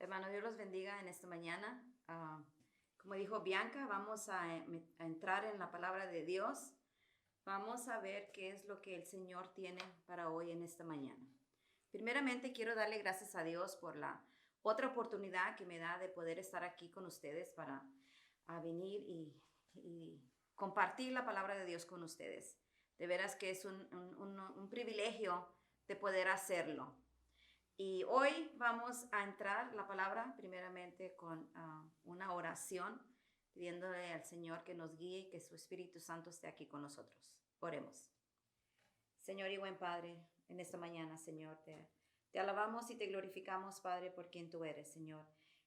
Hermano, Dios los bendiga en esta mañana. Como dijo Bianca, vamos a entrar en la palabra de Dios. Vamos a ver qué es lo que el Señor tiene para hoy en esta mañana. Primeramente, quiero darle gracias a Dios por la otra oportunidad que me da de poder estar aquí con ustedes para venir y compartir la palabra de Dios con ustedes. De veras que es un privilegio de poder hacerlo. Y hoy vamos a entrar la palabra primeramente con una oración, pidiéndole al Señor que nos guíe y que su Espíritu Santo esté aquí con nosotros. Oremos. Señor y buen Padre, en esta mañana, Señor, te alabamos y te glorificamos, Padre, por quien tú eres, Señor.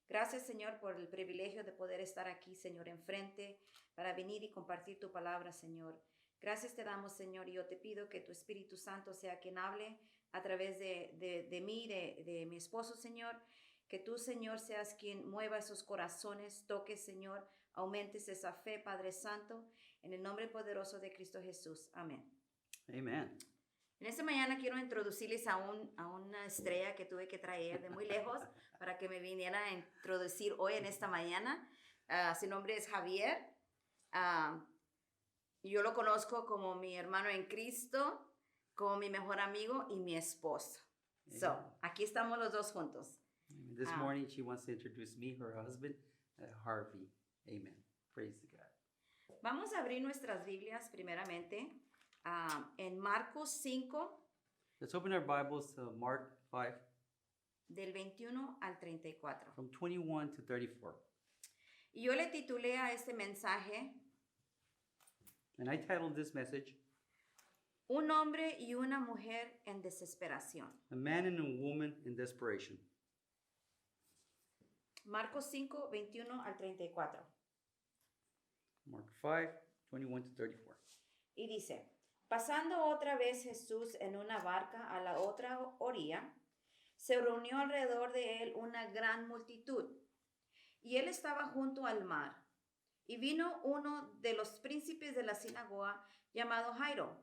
Gracias, Señor, por el privilegio de poder estar aquí, Señor, enfrente para venir y compartir tu palabra, Señor. Gracias te damos, Señor, y yo te pido que tu Espíritu Santo sea quien hable a través de mí, de mi esposo, Señor. Que tú, Señor, seas quien mueva esos corazones, toques, Señor, aumentes esa fe, Padre Santo, en el nombre poderoso de Cristo Jesús. Amén. Amen. En esta mañana quiero introducirles a una estrella que tuve que traer de muy lejos para que me viniera a introducir hoy en esta mañana. Su nombre es Javier. Yo lo conozco como mi hermano en Cristo, como mi mejor amigo y mi esposo. So, aquí estamos los dos juntos. This morning she wants to introduce me, her husband, Harvey. Amen. Praise to God. Vamos a abrir nuestras Biblias primeramente en Marcos 5. Let's open our Bibles to Mark 5, del 21 al 34. from 21 to 34. Y yo le titulé a este mensaje, And I titled this message, Un hombre y una mujer en desesperación. A Man and a Woman in Desperation. Marcos 5, 21 al 34. Mark 5, 21 to 34. Y dice, pasando otra vez Jesús en una barca a la otra orilla, se reunió alrededor de él una gran multitud. Y él estaba junto al mar. Y vino uno de los príncipes de la sinagoga llamado Jairo.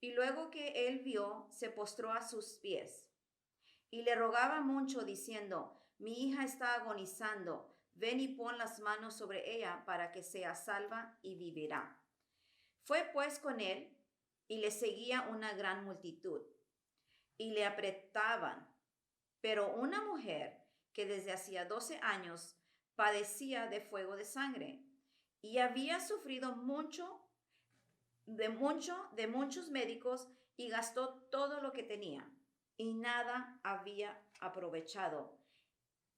Y luego que él vio, se postró a sus pies. Y le rogaba mucho diciendo, mi hija está agonizando. Ven y pon las manos sobre ella para que sea salva y vivirá. Fue pues con él y le seguía una gran multitud. Y le apretaban. Pero una mujer que desde hacía 12 años padecía de fuego de sangre y había sufrido de muchos médicos y gastó todo lo que tenía y nada había aprovechado.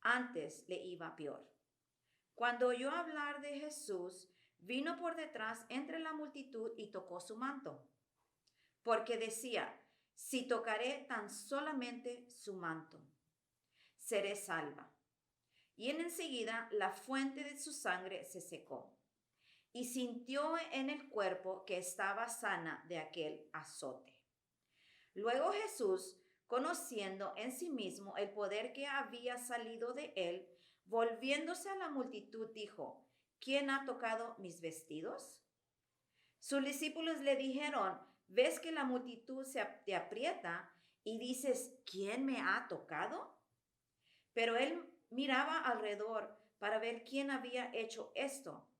Antes le iba peor. Cuando oyó hablar de Jesús, vino por detrás entre la multitud y tocó su manto, porque decía, si tocaré tan solamente su manto, seré salva. Y enseguida la fuente de su sangre se secó. Y sintió en el cuerpo que estaba sana de aquel azote. Luego Jesús, conociendo en sí mismo el poder que había salido de él, volviéndose a la multitud, dijo, ¿quién ha tocado mis vestidos? Sus discípulos le dijeron, ¿ves que la multitud te aprieta y dices, ¿quién me ha tocado? Pero él miraba alrededor para ver quién había hecho esto.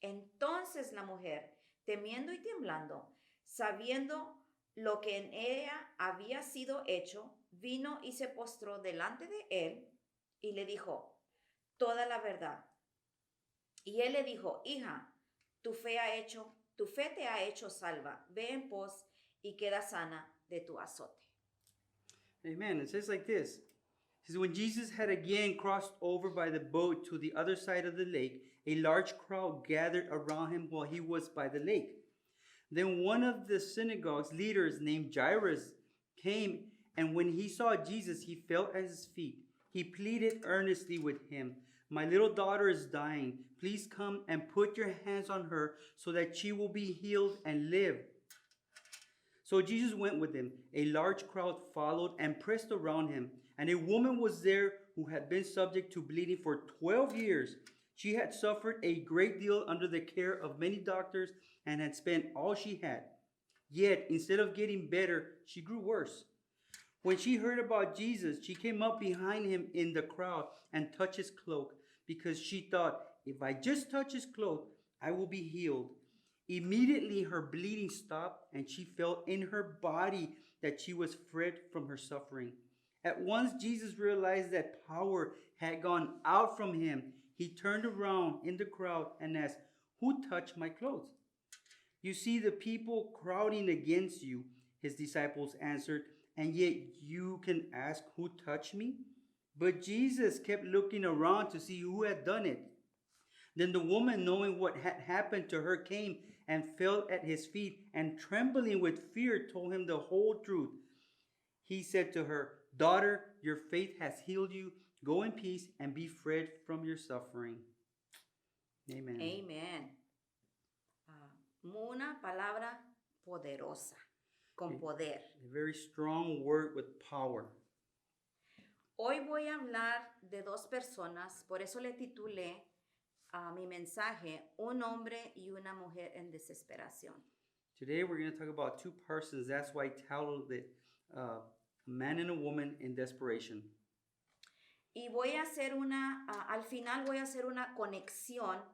Entonces la mujer, temiendo y temblando, sabiendo lo que en ella había sido hecho, vino y se postró delante de él y le dijo toda la verdad. Y él le dijo, hija, tu fe te ha hecho salva. Ve en pos y queda sana de tu azote. Amen. It says like this. It says, when Jesus had again crossed over by the boat to the other side of the lake, a large crowd gathered around him while he was by the lake. Then one of the synagogue's leaders named Jairus came, and when he saw Jesus, he fell at his feet. He pleaded earnestly with him, my little daughter is dying. Please come and put your hands on her so that she will be healed and live. So Jesus went with him. A large crowd followed and pressed around him. And a woman was there who had been subject to bleeding for 12 years. She had suffered a great deal under the care of many doctors and had spent all she had. Yet, instead of getting better, she grew worse. When she heard about Jesus, she came up behind him in the crowd and touched his cloak because she thought, if I just touch his cloak, I will be healed. Immediately her bleeding stopped and she felt in her body that she was freed from her suffering. At once Jesus realized that power had gone out from him. He turned around in the crowd and asked, "Who touched my clothes?" "You see the people crowding against you," his disciples answered, "and yet you can ask, 'Who touched me?'" But Jesus kept looking around to see who had done it. Then the woman, knowing what had happened to her, came and fell at his feet, and trembling with fear, told him the whole truth. He said to her, "Daughter, your faith has healed you. Go in peace and be freed from your suffering." Amen. Amen. Una palabra poderosa, con poder. A very strong word with power. Hoy voy a hablar de dos personas, por eso le titulé a mi mensaje, Un hombre y una mujer en desesperación. Today we're going to talk about two persons. That's why I titled it a man and a woman in desperation. Y voy a hacer al final voy a hacer una conexión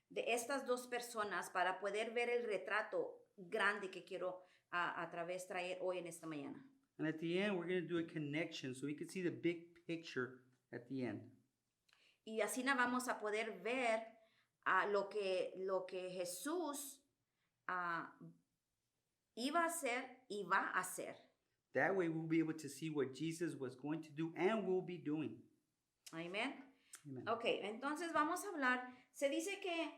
de estas dos personas para poder ver el retrato grande que quiero a través traer hoy en esta mañana. And at the end, we're going to do a connection so we can see the big picture at the end. Y así vamos a poder ver lo que Jesús iba a hacer y va a hacer. That way we'll be able to see what Jesus was going to do and will be doing. Amen. Amen. Ok, entonces vamos a hablar. Se dice que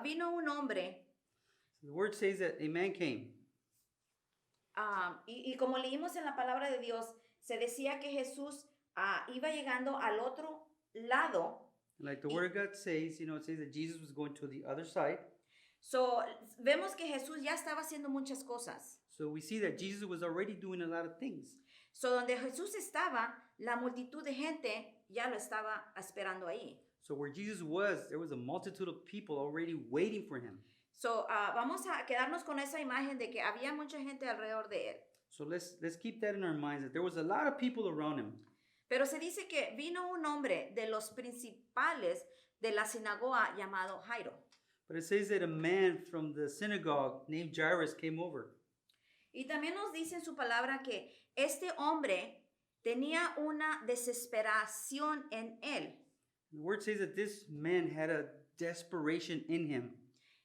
vino un hombre. So the word says that a man came. Y como leímos en la palabra de Dios, se decía que Jesús iba llegando al otro lado. Like the word of God says, it says that Jesus was going to the other side. So, vemos que Jesús ya estaba haciendo muchas cosas. So we see that Jesus was already doing a lot of things. So, donde Jesús estaba, la multitud de gente ya lo estaba esperando ahí. So where Jesus was, there was a multitude of people already waiting for him. So, vamos a quedarnos con esa imagen de que había mucha gente alrededor de él. So let's keep that in our minds, that there was a lot of people around him. Pero se dice que vino un hombre de los principales de la sinagoga llamado Jairo. But it says that a man from the synagogue named Jairus came over. Y también nos dice en su palabra que este hombre tenía una desesperación en él. The word says that this man had a desperation in him.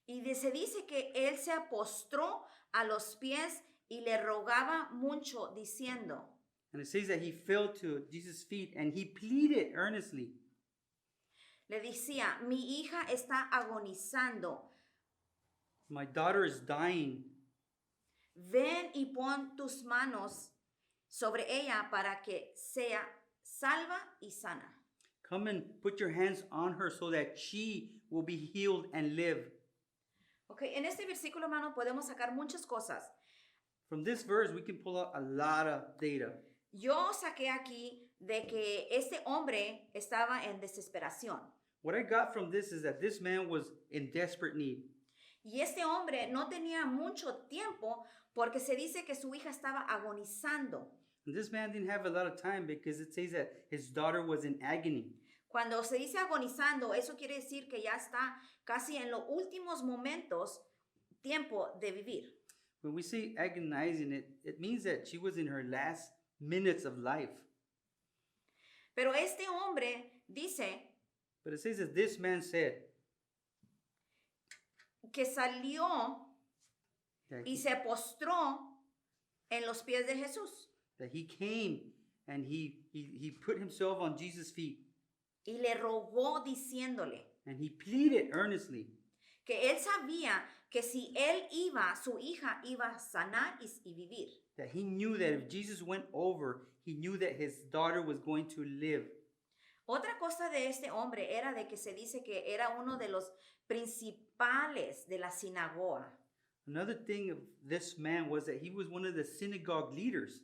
Y se dice que él se postró a los pies y le rogaba mucho diciendo. And it says that he fell to Jesus' feet and he pleaded earnestly. Le decía, mi hija está agonizando. My daughter is dying. Ven y pon tus manos sobre ella para que sea salva y sana. Come and put your hands on her so that she will be healed and live. Okay, en este versículo, hermano, podemos sacar muchas cosas. From this verse, we can pull out a lot of data. Yo saqué aquí de que este hombre estaba en desesperación. What I got from this is that this man was in desperate need. Y este hombre no tenía mucho tiempo porque se dice que su hija estaba agonizando. And this man didn't have a lot of time because it says that his daughter was in agony. Cuando se dice agonizando, eso quiere decir que ya está casi en los últimos momentos, tiempo de vivir. When we say agonizing, it means that she was in her last minutes of life. Pero este hombre dice But it says that this man said que salió that y se postró en los pies de Jesús. he came and he put himself on Jesus' feet. Y le rogó diciéndole And he pleaded earnestly que él sabía que si él iba, su hija iba a sanar y vivir. that he knew that if Jesus went over, he knew that his daughter was going to live. Otra cosa de este hombre era de que se dice que era uno de los principales de la sinagoga. Another thing of this man was that he was one of the synagogue leaders.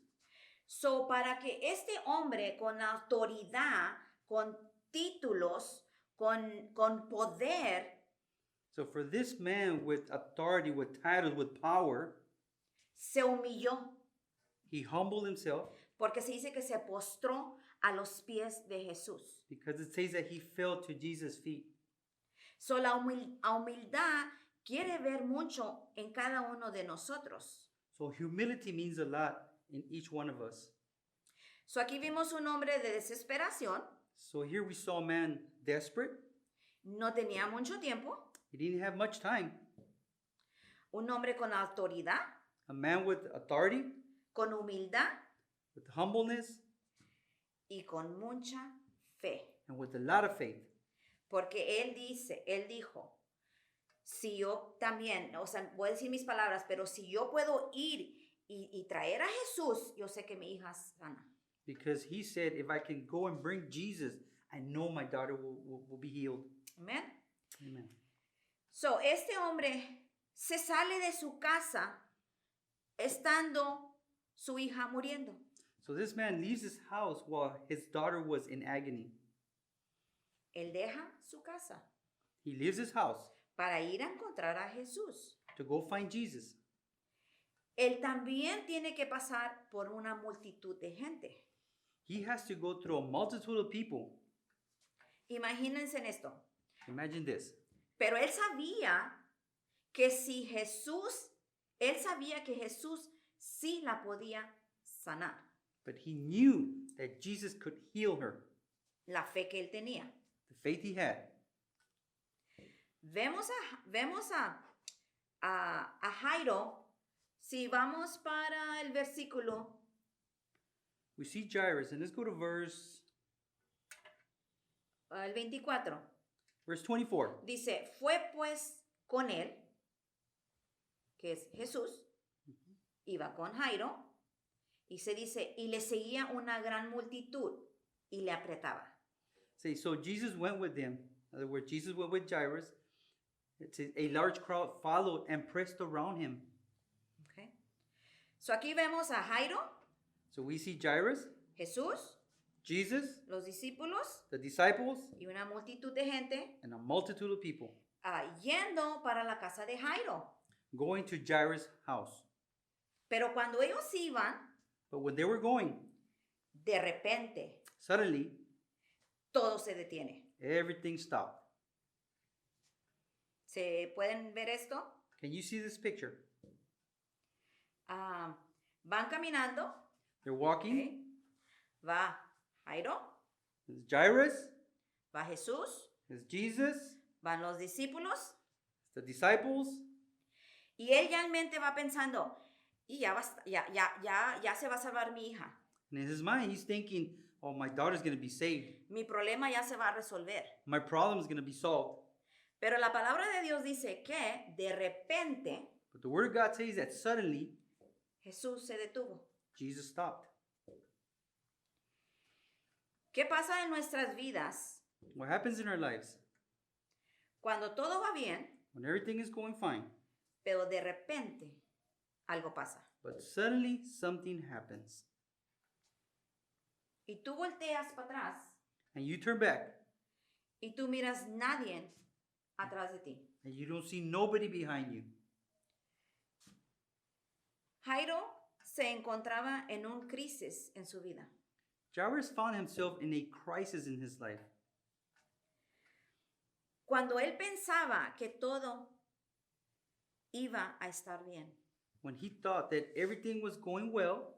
So, para que este hombre con autoridad, con títulos, con poder, So for this man with authority, with titles, with power, se humilló. He humbled himself porque se dice que se postró a los pies de Jesús. because it says that he fell to Jesus' feet. So, la humildad quiere ver mucho en cada uno de nosotros. So humility means a lot in each one of us. So, aquí vimos un hombre de desesperación, So here we saw a man desperate. no tenía mucho tiempo, He didn't have much time. un hombre con autoridad, A man with authority, con humildad with humbleness, y con mucha fe. and with a lot of faith. Porque él dijo, si yo también, o sea, voy a decir mis palabras, pero si yo puedo ir y traer a Jesús, yo sé que mi hija es sana. Because he said, if I can go and bring Jesus, I know my daughter will be healed. Amén. Amen. So, este hombre se sale de su casa estando su hija muriendo. So this man leaves his house while his daughter was in agony. Él deja su casa He leaves his house para ir a encontrar a Jesús. to go find Jesus. Él también tiene que pasar por una multitud de gente. He has to go through a multitude of people. Imagínense en esto. Imagine this. Pero él sabía que si él sabía que Jesús sí la podía sanar. But he knew that Jesus could heal her. La fe que él tenía. The faith he had. Vemos a Jairo. Si vamos para el versículo, We see Jairus, and let's go to verse el 24. 24. Dice, fue pues con él, que es Jesús, iba con Jairo, y se dice, y le seguía una gran multitud, y le apretaba. Say, so Jesus went with them. In other words, Jesus went with Jairus. It says, a large crowd followed and pressed around him. Okay. So aquí vemos a Jairo, So we see Jairus, Jesús, Jesus, los discípulos the disciples, y una multitud de gente and a multitude of people yendo para la casa de Jairo. going to Jairus' house. Pero cuando ellos iban, But when they were going, de repente, suddenly todo se detiene. everything stopped. ¿Se pueden ver esto? Can you see this picture? Van caminando. They're walking. Okay. Va Jairo, There's Jairus, va Jesús, there's Jesus, van los discípulos. the disciples. Y él ya en mente va pensando, y ya se va a salvar mi hija. And in his mind, he's thinking, oh, my daughter's going to be saved. Mi problema ya se va a resolver. My problem is going to be solved. Pero la palabra de Dios dice que de repente But the word of God says that suddenly Jesús se detuvo. Jesus stopped. ¿Qué pasa en nuestras vidas What happens in our lives cuando todo va bien, when everything is going fine, pero de repente algo pasa? but suddenly something happens Y tú volteas para atrás and you turn back y tú miras nadie atrás de ti. and you don't see nobody behind you. Jairo se encontraba en un crisis en su vida. Jairus found himself in a crisis in his life. Cuando él pensaba que todo iba a estar bien. When he thought that everything was going well,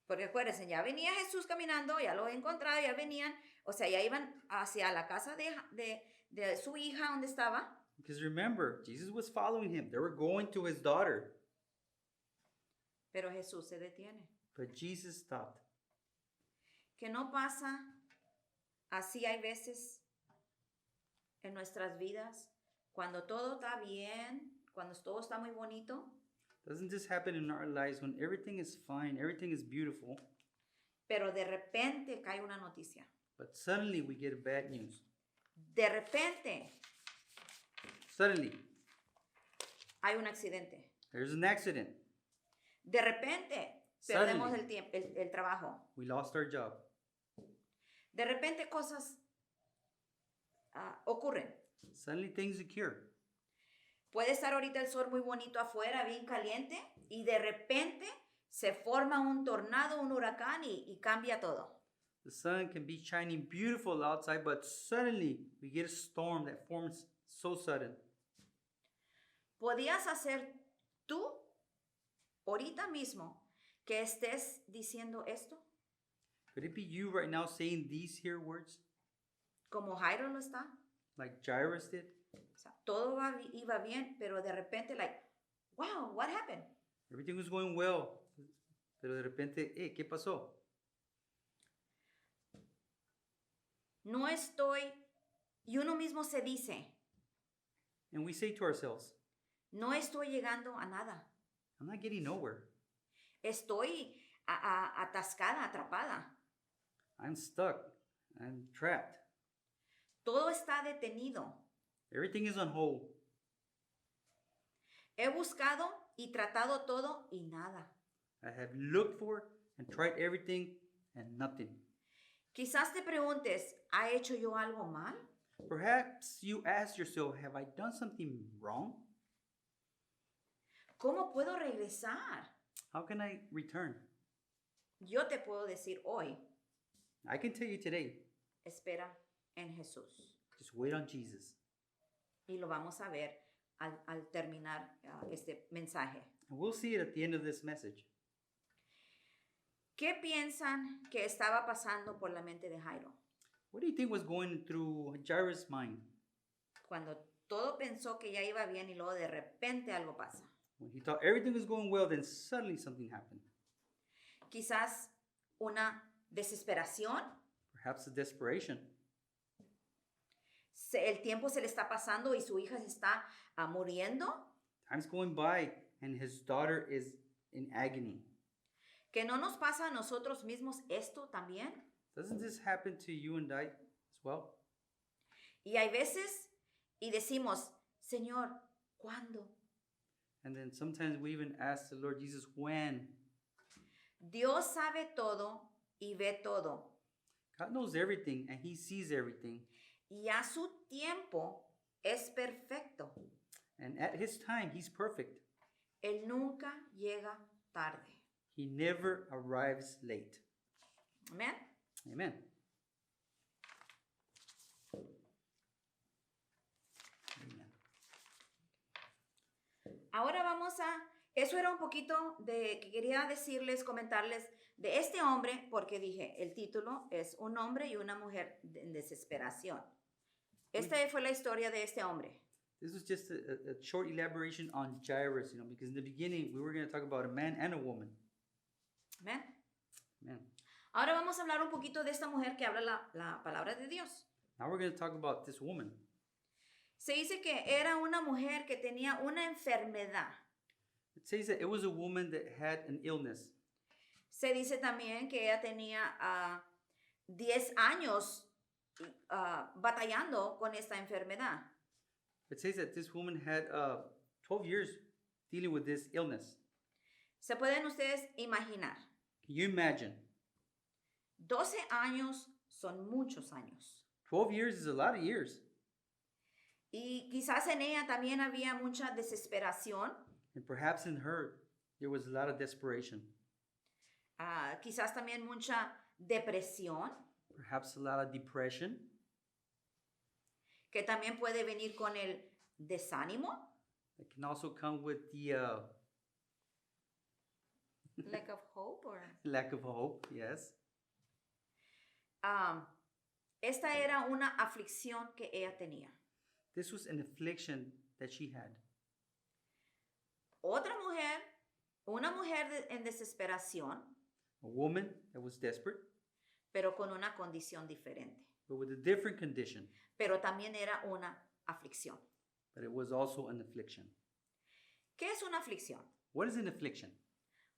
Porque acuérdense, ya venía Jesús caminando, ya lo encontraba, ya venían, o sea, ya iban hacia la casa de su hija donde estaba. because remember, Jesus was following him. They were going to his daughter, Pero Jesús se detiene. but Jesus stopped. Que no pasa así hay veces en nuestras vidas, cuando todo está bien, cuando todo está muy bonito, Doesn't this happen in our lives when everything is fine, everything is beautiful, pero de repente cae una noticia. but suddenly we get bad news? De repente Suddenly, hay un accidente. there's an accident. De repente Suddenly. perdemos el tiempo, el trabajo. We lost our job. De repente cosas ocurren. Suddenly things occur. Puede estar ahorita el sol muy bonito afuera, bien caliente, y de repente Se forma un tornado, un huracán y cambia todo. The sun can be shining beautiful outside, but suddenly we get a storm that forms so sudden. ¿Podías hacer tú ahorita mismo que estés diciendo esto? Could it be you right now saying these here words Como Jairo lo está. like Jairus did? O sea, todo iba bien, pero de repente, like, wow, what happened? Everything was going well, pero de repente, ¿qué pasó? No estoy, y uno mismo se dice, And we say to ourselves, no estoy llegando a nada. I'm not getting nowhere. Estoy atascada, atrapada. I'm stuck. I'm trapped. Todo está detenido. Everything is on hold. He buscado y tratado todo y nada. I have looked for and tried everything and nothing. Quizás te preguntes, ¿ha hecho yo algo mal? Perhaps you ask yourself, have I done something wrong? ¿Cómo puedo regresar? How can I return? Yo te puedo decir hoy, I can tell you today, espera en Jesús. just wait on Jesus. Y lo vamos a ver al terminar este mensaje. And we'll see it at the end of this message. ¿Qué piensan que estaba pasando por la mente de Jairo? What do you think was going through Jairus' mind Cuando todo pensó que ya iba bien y luego de repente algo pasa. when he thought everything was going well, then suddenly something happened? Quizás una desesperación. Perhaps a desperation. El tiempo se le está pasando y su hija se está muriendo. Time's going by and his daughter is in agony. ¿Que no nos pasa a nosotros mismos esto también? Doesn't this happen to you and I as well? Y hay veces y decimos, Señor, ¿cuándo? And then sometimes we even ask the Lord Jesus, when? Dios sabe todo y ve todo. God knows everything and he sees everything. Y a su tiempo es perfecto. And at his time, he's perfect. Él nunca llega tarde. He never arrives late. Amén. Amen. Amen. Ahora vamos eso era un poquito de que quería decirles, comentarles de este hombre, porque dije, el título es un hombre y una mujer en desesperación. Esta fue la historia de este hombre. This was just a short elaboration on Jairus, because in the beginning we were going to talk about a man and a woman. Amén. Amen. Ahora vamos a hablar un poquito de esta mujer que habla la palabra de Dios. Now we're going to talk about this woman. Se dice que era una mujer que tenía una enfermedad. It says that it was a woman that had an illness. Se dice también que ella tenía 10 años batallando con esta enfermedad. It says that this woman had 12 years dealing with this illness. ¿Se pueden ustedes imaginar? Can you imagine? 12 años son muchos años. 12 years is a lot of years. Y quizás en ella también había mucha desesperación. And perhaps in her, there was a lot of desperation. Quizás también mucha depresión, Perhaps a lot of depression. que también puede venir con el desánimo. It can also come with the Lack of hope or... lack of hope, yes. Esta era una aflicción que ella tenía. This was an affliction that she had. Otra mujer, una mujer en desesperación, A woman that was desperate, pero con una condición diferente. but with a different condition. Pero también era una aflicción. But it was also an affliction. ¿Qué es una aflicción? What is an affliction?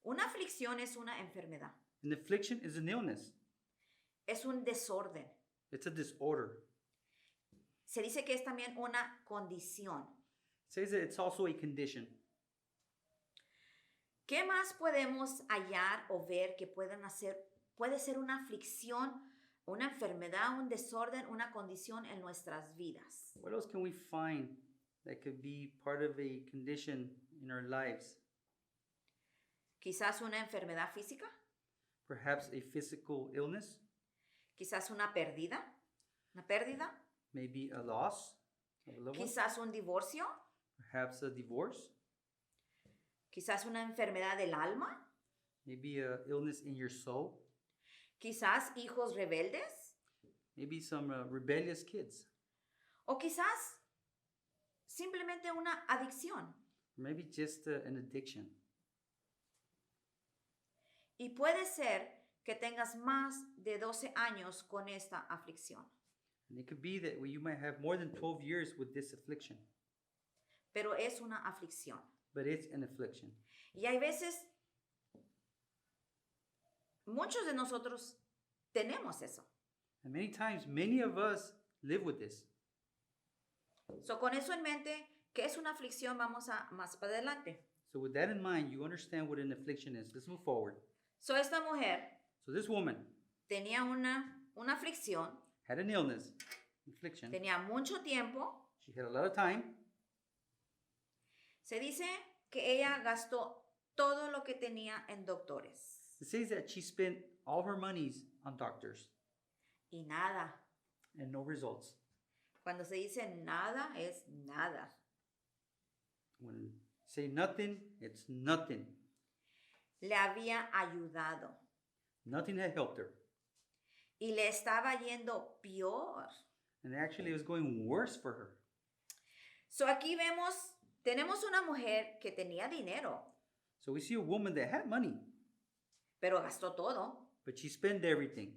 Una aflicción es una enfermedad. An affliction is an illness. Es un desorden. It's a disorder. Se dice que es también una condición. It says that it's also a condition. ¿Qué más podemos hallar o ver que puede ser una aflicción, una enfermedad, un desorden, una condición en nuestras vidas? What else can we find that could be part of a condition in our lives? Quizás una enfermedad física, perhaps a physical illness, quizás una pérdida, maybe a loss of a loved one, quizás un divorcio, perhaps a divorce, quizás una enfermedad del alma, maybe a illness in your soul, quizás hijos rebeldes, maybe some rebellious kids, o quizás simplemente una adicción. maybe just an addiction. Y puede ser que tengas más de 12 años con esta aflicción. And it could be that you might have more than 12 years with this affliction, Pero es una aflicción. but it's an affliction. Y hay veces, muchos de nosotros tenemos eso. And many times, many of us live with this. So, con eso en mente, ¿qué es una aflicción? Vamos a más para adelante. So with that in mind, you understand what an affliction is. Let's move forward. So, esta mujer So this woman tenía una aflicción, had an illness, affliction. tenía mucho tiempo. She had a lot of time. Se dice que ella gastó todo lo que tenía en doctores. It says that she spent all her monies on doctors Y nada. and no results. Cuando se dice nada, es nada. When say nothing, it's nothing. Le había ayudado. Nothing had helped her. Y le estaba yendo peor. And actually it was going worse for her. So aquí tenemos una mujer que tenía dinero, So we see a woman that had money, pero gastó todo. but she spent everything.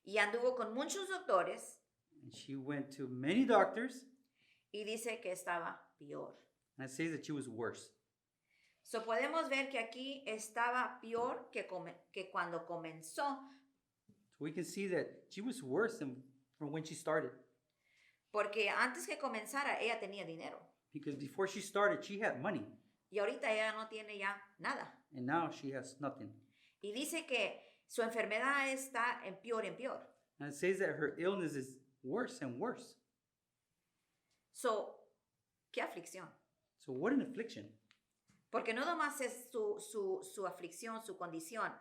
Y anduvo con muchos doctores And she went to many doctors, y dice que estaba peor. and it says that she was worse. So podemos ver que aquí estaba peor que cuando comenzó, So we can see that she was worse than from when she started. porque antes que comenzara ella tenía dinero Because before she started, she had money. y ahorita ella no tiene ya nada. And now she has nothing. Y dice que su enfermedad está en peor. And it says that her illness is worse and worse. So, ¿qué aflicción? So what an affliction. Porque no nomás es su aflicción, su condición,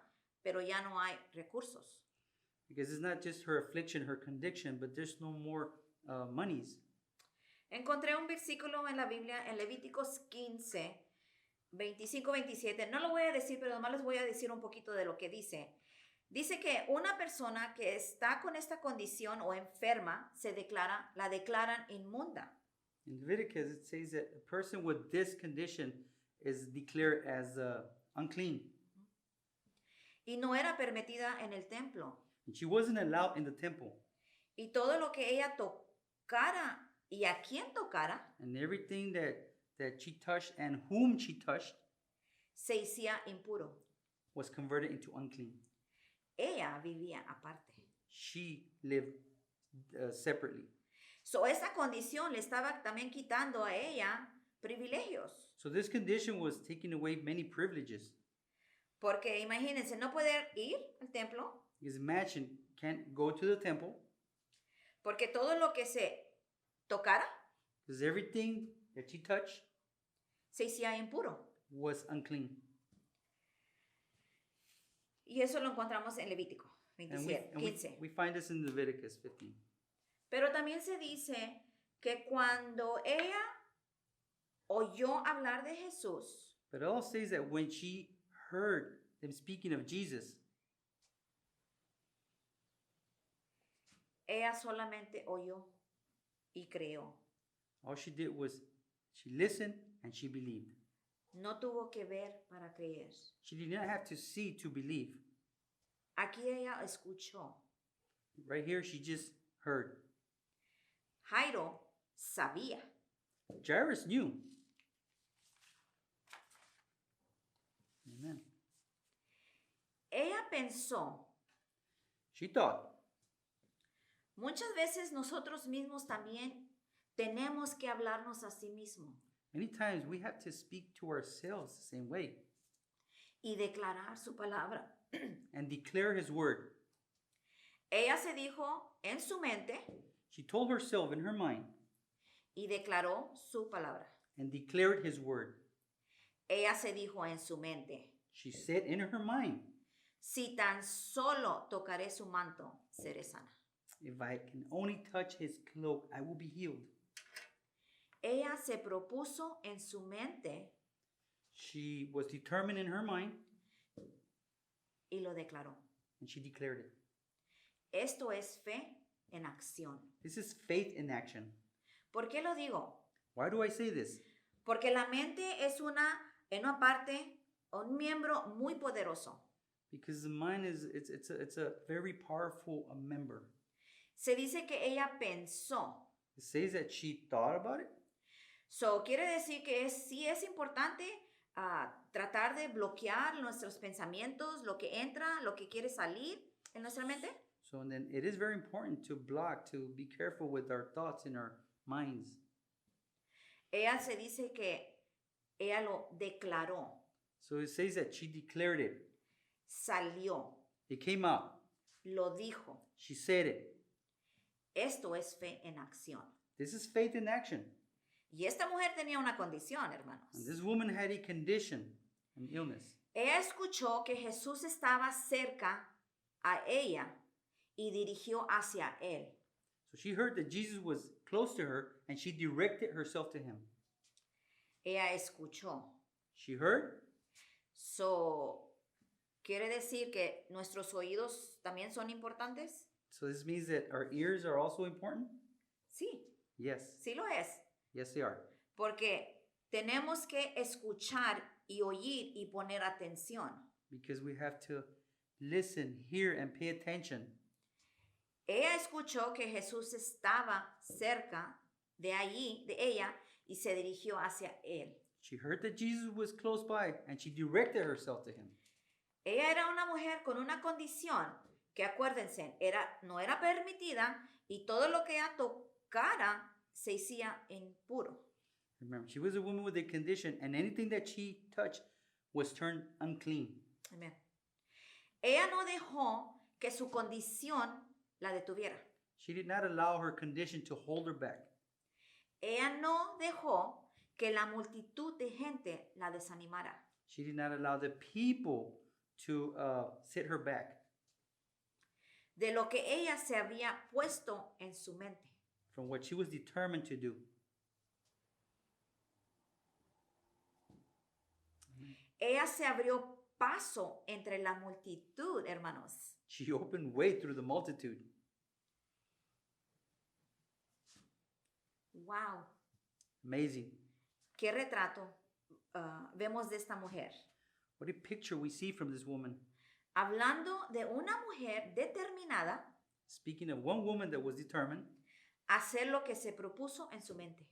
pero ya no hay recursos. Because it's not just her affliction, her condition, but there's no more monies. Encontré un versículo en la Biblia, en Levíticos 15, 25-27. No lo voy a decir, pero nomás les voy a decir un poquito de lo que dice. Dice que una persona que está con esta condición o enferma, la declaran inmunda. In Leviticus, it says that a person with this condition is declared as unclean. Y no era permitida en el templo. And she wasn't allowed in the temple. Y todo lo que ella tocara y a quien tocara, And everything that she touched and whom she touched se hacía impuro. was converted into unclean. Ella vivía aparte. She lived separately. So, esta condición le estaba también quitando a ella privilegios. So this condition was taking away many privileges. Porque imagínense, no poder ir al templo, Because imagine, can't go to the temple porque todo lo que se tocara because everything that she touched se hacía impuro. was unclean. Y eso lo encontramos en Levítico 27, 15. We find this in Leviticus 15. Pero también se dice que cuando ella oyó hablar de Jesús, But it also says that when she heard them speaking of Jesus, ella solamente oyó y creyó. all she did was she listened and she believed. No tuvo que ver para creer. She did not have to see to believe. Aquí ella escuchó. Right here, she just heard. Jairo sabía. Jairus knew. Amen. Ella pensó. She thought. Muchas veces nosotros mismos también tenemos que hablarnos a sí mismos Many times we have to speak to ourselves the same way y declarar su palabra. and declare His word. Ella se dijo en su mente She told herself in her mind y declaró su palabra. and declared His word. Ella se dijo en su mente. She said in her mind, si tan solo tocaré su manto, seré sana. if I can only touch his cloak, I will be healed. Ella se propuso en su mente She was determined in her mind, y lo declaró. and she declared it. Esto es fe en acción. This is faith in action. ¿Por qué lo digo? Why do I say this? Porque la mente es en una parte, un miembro muy poderoso. Because the mind it's a very powerful member. Se dice que ella pensó. It says that she thought about it. So, quiere decir que sí es importante tratar de bloquear nuestros pensamientos, lo que entra, lo que quiere salir en nuestra mente. So then it is very important to block, to be careful with our thoughts in our minds. Ella se dice que ella lo declaró, So it says that she declared it. salió, It came out. lo dijo. She said it. Esto es fe en acción. This is faith in action. Y esta mujer tenía una condición, hermanos. And this woman had a condition, an illness. Ella escuchó que Jesús estaba cerca a ella y dirigió hacia él. So she heard that Jesus was close to her and she directed herself to him. Ella escuchó. She heard. So, ¿quiere decir que nuestros oídos también son importantes? So this means that our ears are also important? Sí, Yes. sí lo es. Yes, they are. Porque tenemos que escuchar y oír y poner atención. Because we have to listen, hear, and pay attention. Ella escuchó que Jesús estaba cerca de allí, de ella, y se dirigió hacia él. She heard that Jesus was close by and she directed herself to him. Ella era una mujer con una condición que, acuérdense, no era permitida y todo lo que ella tocara se hacía impuro. Remember, she was a woman with a condition and anything that she touched was turned unclean. Amén. Ella no dejó que su condición la detuviera. She did not allow her condition to hold her back. Ella no dejó que la multitud de gente la desanimara. She did not allow the people to set her back De lo que ella se había puesto en su mente. from what she was determined to do. Ella se abrió paso entre la multitud, hermanos. She opened way through the multitude. Wow, Amazing. qué retrato vemos de esta mujer. What a picture we see from this woman. Hablando de una mujer determinada Speaking of one woman that was determined a hacer lo que se propuso en su mente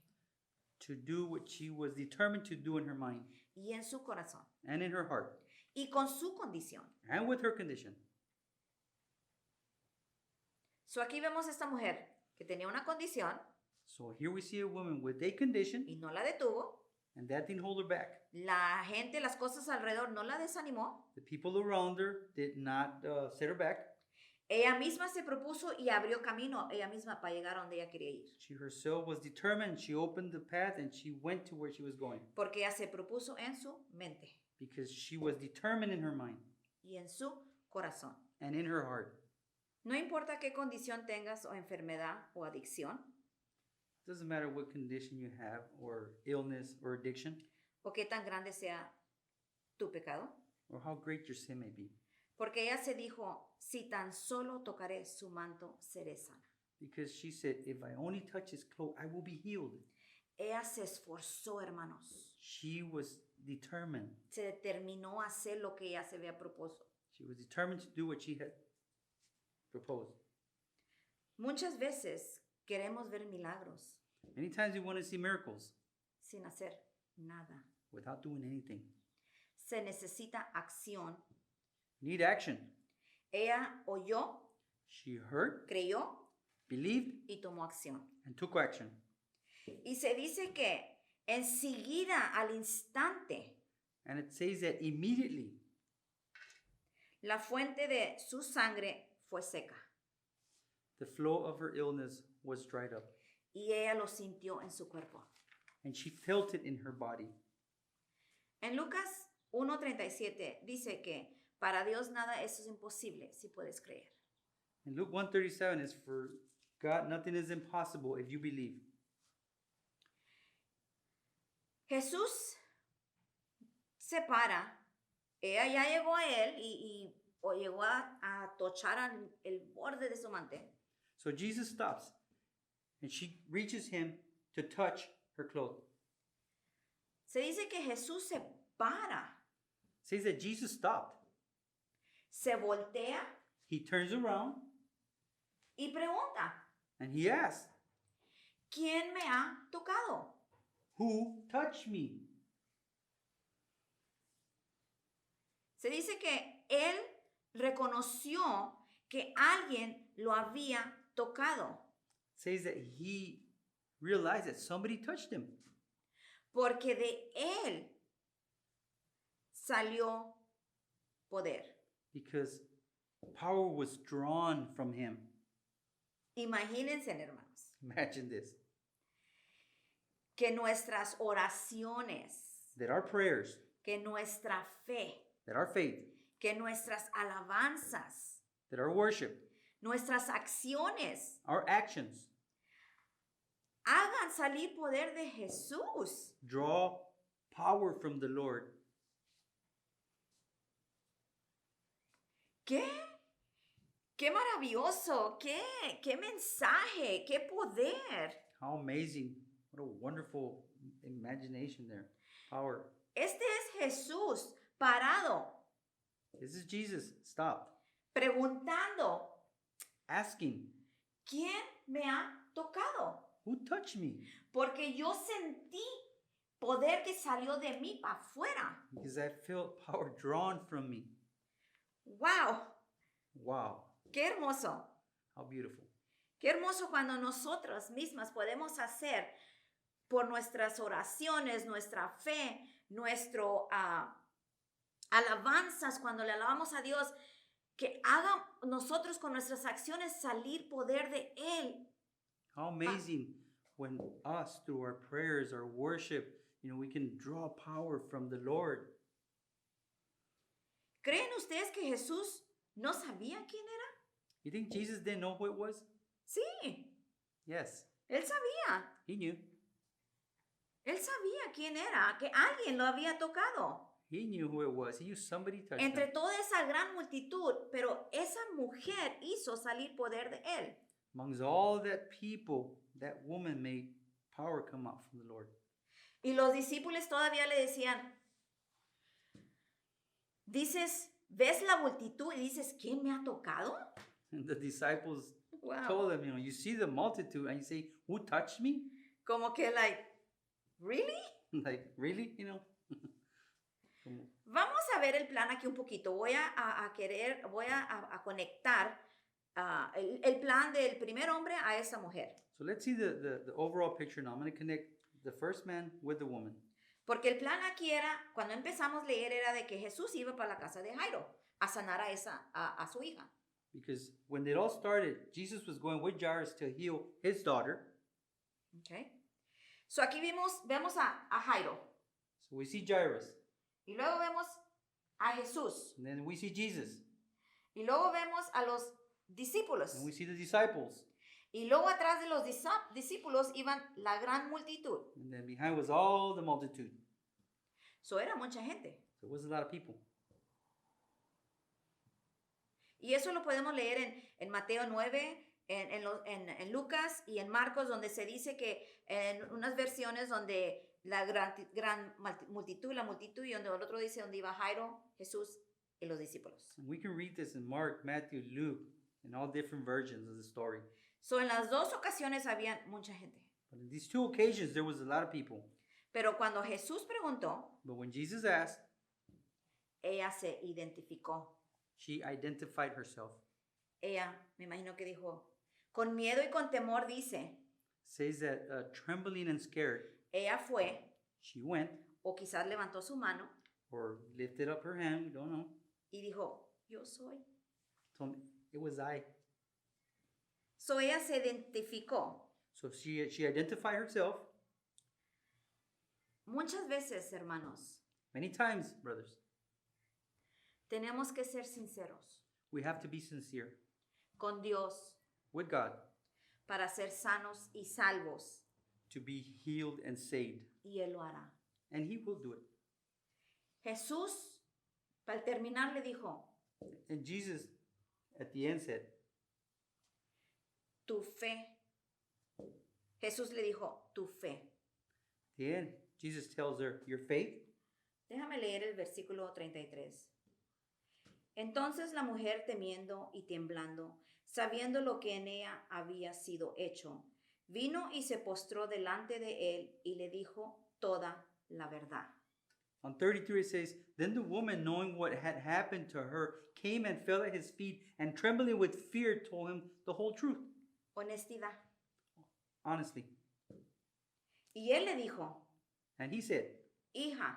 to do what she was determined to do in her mind y en su corazón and in her heart y con su condición. and with her condition. So aquí vemos esta mujer que tenía una condición So here we see a woman with a condition y no la detuvo. and that didn't hold her back. La gente, las cosas alrededor no la desanimó. The people around her did not set her back. Ella misma se propuso y abrió camino ella misma para llegar a donde ella quería ir. She herself was determined. She opened the path and she went to where she was going Porque ella se propuso en su mente because she was determined in her mind y en su corazón. and in her heart. No importa qué condición tengas o enfermedad o adicción Doesn't matter what condition you have or illness or addiction o qué tan grande sea tu pecado. or how great your sin may be. Porque ella se dijo, si tan solo tocaré su manto, seré sana. Because she said, if I only touch his cloak, I will be healed. Ella se esforzó, hermanos. She was determined. Se determinó a hacer lo que ella se había propuesto. She was determined to do what she had proposed. Muchas veces queremos ver milagros Many times we want to see miracles sin hacer nada. without doing anything. Se necesita acción. We need action. Ella oyó, She heard, creyó believed, y tomó acción. and took action. Y se dice que enseguida, al instante, And it says that immediately la fuente de su sangre fue seca. the flow of her illness was dried up. Y ella lo sintió en su cuerpo. And she felt it in her body. En Lucas 1:37 dice que para Dios nada eso es imposible si puedes creer. And Luke 1:37 is for God, nothing is impossible if you believe. Jesús se para, ella ya llegó a él o llegó a tochar el borde de su mantel. So Jesus stops and she reaches him to touch her cloak. Se dice que Jesús se para, It says that Jesus stopped. se voltea He turns around y pregunta, and he asks, ¿quién me ha tocado? "Who touched me?" Se dice que él reconoció que alguien lo había tocado, It says that he realized that somebody touched him porque de él salió poder. because power was drawn from him. Imagínense, hermanos, Imagine this, que nuestras oraciones, that our prayers, que nuestra fe, that our faith, que nuestras alabanzas, that our worship, nuestras acciones our actions hagan salir poder de Jesús. draw power from the Lord. ¿Qué? ¡Qué maravilloso! ¡Qué mensaje! ¡Qué poder! How amazing. What a wonderful imagination there. Power. Este es Jesús parado, This is Jesus. Stopped. preguntando, Asking, ¿quién me ha tocado? who touched me? Porque yo sentí poder que salió de mí para afuera. Because I felt power drawn from me. ¡Wow! Wow. ¡Qué hermoso! How beautiful. Qué hermoso cuando nosotras mismas podemos hacer por nuestras oraciones, nuestra fe, nuestro alabanzas, cuando le alabamos a Dios, que haga nosotros con nuestras acciones salir poder de Él. How amazing when us, through our prayers, our worship, we can draw power from the Lord. ¿Creen ustedes que Jesús no sabía quién era? You think Jesus didn't know who it was? Sí, Yes, Él sabía. he knew. Él sabía quién era, que alguien lo había tocado. He knew who it was. He knew somebody touched Entre him. toda esa gran multitud, pero esa mujer hizo salir poder de Él. Amongst all that people, that woman made power come out from the Lord. Y los discípulos todavía le decían, dices, ves la multitud y dices, ¿quién me ha tocado? And the disciples Wow. told him, you see the multitude and you say, who touched me? Como que ¿really? Like, really? Vamos a ver el plan aquí un poquito. Voy a conectar el plan del primer hombre a esa mujer. So let's see the overall picture now. I'm going to connect the first man with the woman. Porque el plan aquí era, cuando empezamos a leer, era de que Jesús iba para la casa de Jairo a sanar a su hija. Because when it all started, Jesus was going with Jairus to heal his daughter. Okay. So aquí vemos a Jairo. So we see Jairus. Y luego vemos a Jesús. And then we see Jesus. Y luego vemos a los discípulos. And we see the disciples. Y luego atrás de los discípulos iban la gran multitud. And then behind was all the multitude. So era mucha gente. So it was a lot of people. Y eso lo podemos leer en Mateo 9, en Lucas y en Marcos, donde se dice que en unas versiones donde la gran multitud, y donde el otro dice donde iba Jairo, Jesús y los discípulos. And we can read this in Mark, Matthew, Luke, and all different versions of the story. So en las dos ocasiones había mucha gente. But in these two occasions, there was a lot of people. Pero cuando Jesús preguntó, But when Jesus asked, ella se identificó. she identified herself. Ella, me imagino que dijo, con miedo y con temor dice, Says that trembling and scared, ella fue, she went o quizás levantó su mano or lifted up her hand, we don't know. y dijo, yo soy. Told me, it was I. So ella se identificó. So she identified herself. Muchas veces, hermanos, Many times, brothers, Tenemos que ser sinceros We have to be sincere con Dios with God para ser sanos y salvos, to be healed and saved. y Él lo hará. And He will do it. Jesús, para terminar, le dijo, And Jesus at the end said, tu fe. Jesús le dijo, tu fe. at the end, Jesus tells her, your faith. Déjame leer el versículo 33. Entonces la mujer, temiendo y temblando, sabiendo lo que en ella había sido hecho, vino y se postró delante de él y le dijo toda la verdad. On 33 it says, then the woman, knowing what had happened to her, came and fell at his feet, and trembling with fear told him the whole truth. Honestidad. Honestly. Y él le dijo, And he said, hija,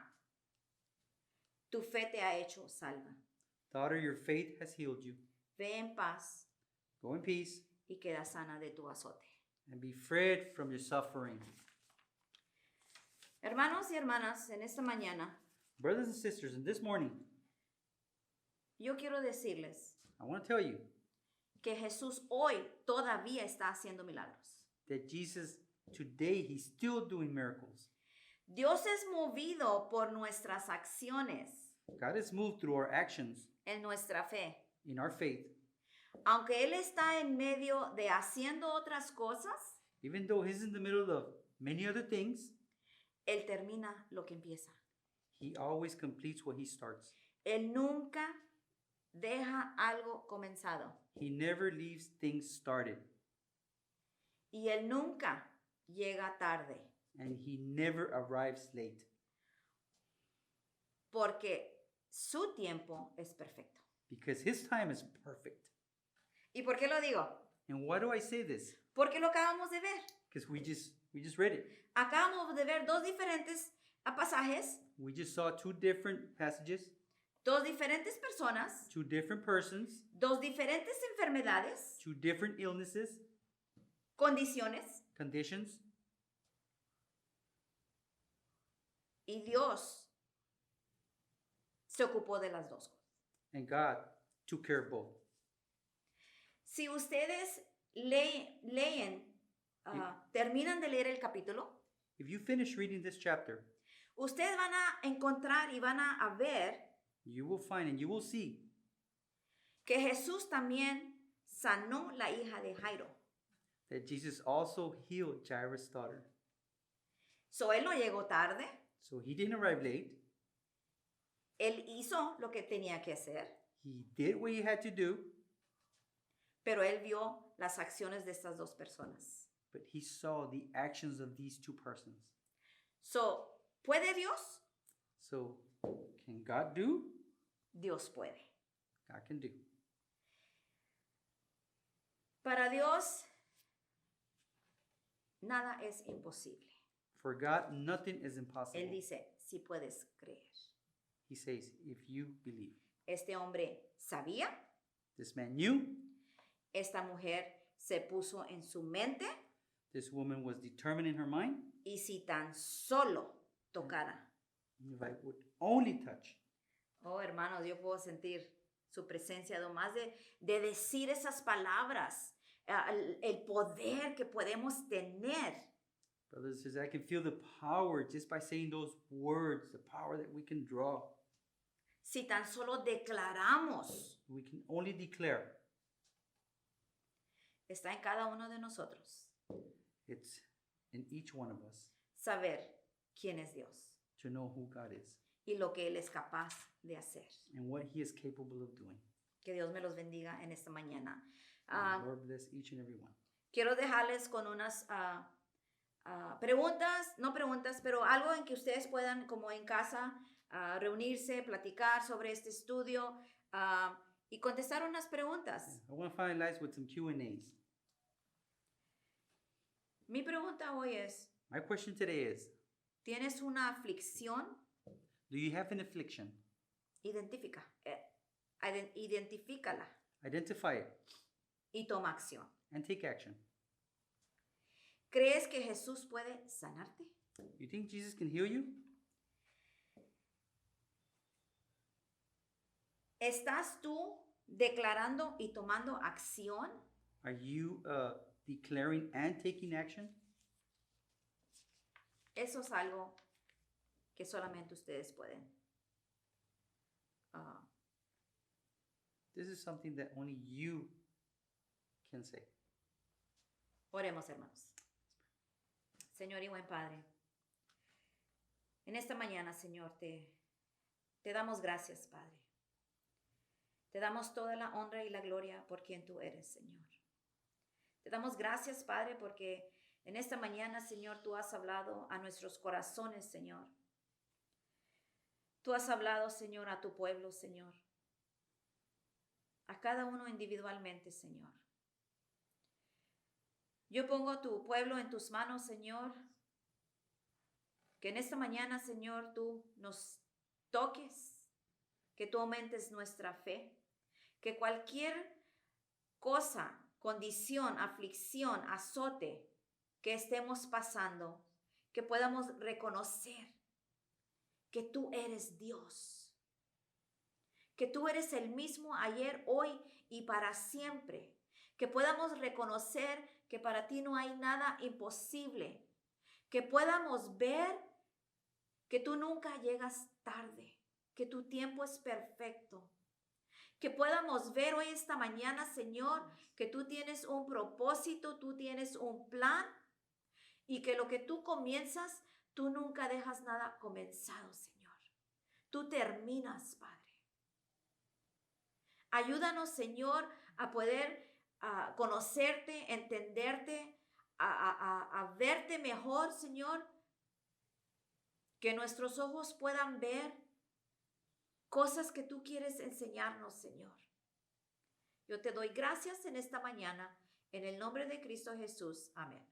tu fe te ha hecho salva. daughter, your faith has healed you. Ve en paz Go in peace y queda sana de tu azote. and be freed from your suffering. Hermanos y hermanas, en esta mañana, Brothers and sisters, in this morning, yo quiero decirles I want to tell you que Jesús hoy todavía está haciendo milagros. that Jesus, today, He's still doing miracles. Dios es movido por nuestras acciones God is moved through our actions en nuestra fe. in our faith. Aunque Él está en medio de haciendo otras cosas, Even though He's in the middle of many other things, Él termina lo que empieza. He always completes what He starts. Él nunca deja algo comenzado. He never leaves things started. Y Él nunca llega tarde. And He never arrives late. Porque su tiempo es perfecto. Because His time is perfect. ¿Y por qué lo digo? And why do I say this? Porque lo acabamos de ver. Because we just read it. Acabamos de ver dos diferentes pasajes, We just saw two different passages, dos diferentes personas, two different persons, dos diferentes enfermedades, two different illnesses, condiciones, conditions, y Dios se ocupó de las dos. and God took care of both. Si ustedes leen, terminan de leer el capítulo, If you finish reading this chapter, ustedes van a encontrar y van a ver you will find and you will see que Jesús también sanó la hija de Jairo. that Jesus also healed Jairus' daughter. So, él no llegó tarde, So He didn't arrive late. él hizo lo que tenía que hacer, He did what He had to do, pero él vio las acciones de estas dos personas. but He saw the actions of these two persons. So, ¿puede Dios? So, can God do? Dios puede. God can do. Para Dios, nada es imposible. For God, nothing is impossible. Él dice, si puedes creer. He says, if you believe. Este hombre sabía, This man knew. esta mujer se puso en su mente, This woman was determined in her mind. y si tan solo tocara. If I would only touch. Oh, hermanos, yo puedo sentir su presencia, además de decir esas palabras, el poder que podemos tener. Brothers and sisters, I can feel the power just by saying those words, the power that we can draw. Si tan solo declaramos, We can only declare. está en cada uno de nosotros It's in each one of us saber quién es Dios to know who God is y lo que Él es capaz de hacer. and what He is capable of doing. Que Dios me los bendiga en esta mañana. And Lord bless each and every one. Quiero dejarles con unas preguntas, no preguntas, pero algo en que ustedes puedan, como en casa, reunirse, platicar sobre este estudio y contestar unas preguntas. I want to finalize with some Q&As. Mi pregunta hoy es, My question today is, ¿tienes una aflicción? do you have an affliction? Identifícala Identify it y toma acción. and take action. ¿Crees que Jesús puede sanarte? You think Jesus can heal you? ¿Estás tú declarando y tomando acción? Are you declaring and taking action? Eso es algo que solamente ustedes pueden. This is something that only you can say. Oremos, hermanos. Señor y buen Padre, en esta mañana, Señor, te damos gracias, Padre. Te damos toda la honra y la gloria por quien tú eres, Señor. Te damos gracias, Padre, porque en esta mañana, Señor, tú has hablado a nuestros corazones, Señor. Tú has hablado, Señor, a tu pueblo, Señor. A cada uno individualmente, Señor. Yo pongo tu pueblo en tus manos, Señor. Que en esta mañana, Señor, tú nos toques, que tú aumentes nuestra fe, que cualquier cosa, condición, aflicción, azote que estemos pasando, que podamos reconocer que tú eres Dios, que tú eres el mismo ayer, hoy y para siempre, que podamos reconocer que para ti no hay nada imposible, que podamos ver que tú nunca llegas tarde, que tu tiempo es perfecto, que podamos ver hoy esta mañana, Señor, que tú tienes un propósito, tú tienes un plan y que lo que tú comienzas, tú nunca dejas nada comenzado, Señor. Tú terminas, Padre. Ayúdanos, Señor, a poder conocerte, entenderte, a verte mejor, Señor. Que nuestros ojos puedan ver cosas que tú quieres enseñarnos, Señor. Yo te doy gracias en esta mañana, en el nombre de Cristo Jesús. Amén.